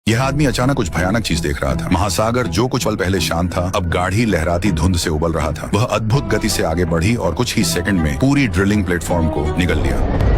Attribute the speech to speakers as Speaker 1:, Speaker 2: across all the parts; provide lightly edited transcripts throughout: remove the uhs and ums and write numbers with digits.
Speaker 1: यह आदमी अचानक कुछ भयानक चीज देख रहा था। महासागर जो कुछ पल पहले शांत था, अब गाढ़ी लहराती धुंध से उबल रहा था। वह अद्भुत गति से आगे बढ़ी और कुछ ही सेकंड में पूरी ड्रिलिंग प्लेटफॉर्म को निगल लिया।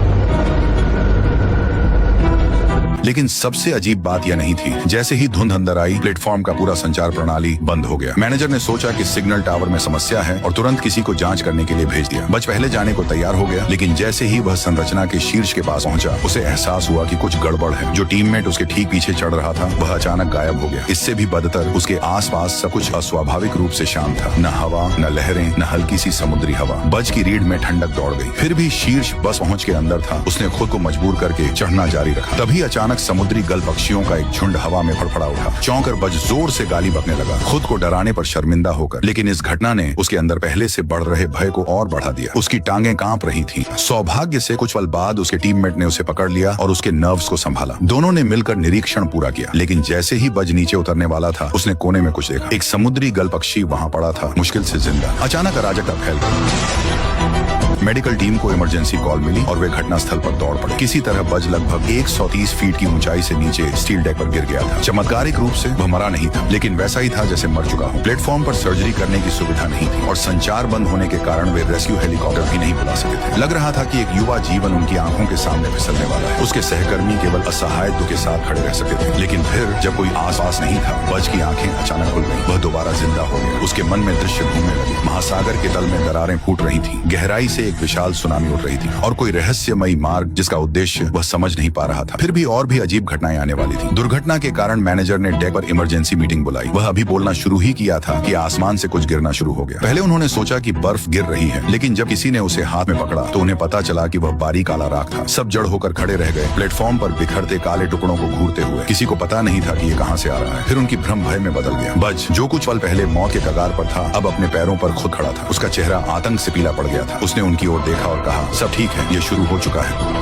Speaker 1: लेकिन सबसे अजीब बात यह नहीं थी, जैसे ही धुंध अंदर आई, प्लेटफॉर्म का पूरा संचार प्रणाली बंद हो गया। मैनेजर ने सोचा कि सिग्नल टावर में समस्या है और तुरंत किसी को जांच करने के लिए भेज दिया। बच पहले जाने को तैयार हो गया, लेकिन जैसे ही वह संरचना के शीर्ष के पास पहुंचा, उसे एहसास हुआ कि कुछ गड़बड़ है। जो टीममेट उसके ठीक पीछे चढ़ रहा था, वह अचानक गायब हो गया। इससे भी बदतर, उसके आसपास सब कुछ अस्वाभाविक रूप से शांत था। न हवा, न लहरें, न हल्की सी समुद्री हवा। बच की रीढ़ में ठंडक दौड़ गई। फिर भी शीर्ष बस पहुंच के अंदर था। उसने खुद को मजबूर करके चढ़ना जारी रखा। तभी अचानक समुद्री गल पक्षियों का एक झुंड हवा में फड़फड़ा उठा। चौंकर बच जोर से गाली बकने लगा, खुद को डराने पर शर्मिंदा होकर। लेकिन इस घटना ने उसके अंदर पहले से बढ़ रहे भय को और बढ़ा दिया। उसकी टांगें कांप रही थीं। सौभाग्य से कुछ पल बाद उसके टीममेट ने उसे पकड़ लिया और उसके नर्व्स को संभाला। दोनों ने मिलकर निरीक्षण पूरा किया, लेकिन जैसे ही बज नीचे उतरने वाला था, उसने कोने में कुछ देखा। एक समुद्री गल पक्षी वहां पड़ा था, मुश्किल से जिंदा। अचानक अराजकता फैल गई। मेडिकल टीम को इमरजेंसी कॉल मिली और वे घटनास्थल पर दौड़ पड़े। किसी तरह बज लगभग 130 फीट की ऊंचाई से नीचे स्टील डेक पर गिर गया था। चमत्कारिक रूप से वह मरा नहीं था, लेकिन वैसा ही था जैसे मर चुका हो। प्लेटफॉर्म पर सर्जरी करने की सुविधा नहीं थी और संचार बंद होने के कारण वे रेस्क्यू हेलीकॉप्टर भी नहीं बुला सके थे। लग रहा था कि एक युवा जीवन उनकी आंखों के सामने फिसलने वाला है। उसके सहकर्मी केवल असहायत्व के साथ खड़े रह सके थे। लेकिन फिर जब कोई आसपास नहीं था, बज की आंखें अचानक खुल गईं। वह दोबारा जिंदा हो गया। उसके मन में दृश्य घूमने लगे। महासागर के तल में दरारें फूट रही थी। गहराई से एक विशाल सुनामी उठ रही थी और कोई रहस्यमयी मार्ग जिसका उद्देश्य वह समझ नहीं पा रहा था। फिर भी और भी अजीब घटनाएं आने वाली थी। दुर्घटना के कारण मैनेजर ने डेक पर इमरजेंसी मीटिंग बुलाई। वह अभी बोलना शुरू ही किया था कि आसमान से कुछ गिरना शुरू हो गया। पहले उन्होंने सोचा कि बर्फ गिर रही है, लेकिन जब किसी ने उसे हाथ में पकड़ा तो उन्हें पता चला कि वह बारीक काला राख था। सब जड़ होकर खड़े रह गए, प्लेटफॉर्म पर बिखरते काले टुकड़ों को घूरते हुए। किसी को पता नहीं था कि ये कहां से आ रहा है। फिर उनकी भ्रम भय में बदल गया। बज जो कुछ पल पहले मौत के कगार पर था, अब अपने पैरों पर खुद खड़ा था। उसका चेहरा आतंक से पीला पड़ गया था। उसने उनकी ओर देखा और कहा, सब ठीक है, ये शुरू हो चुका है।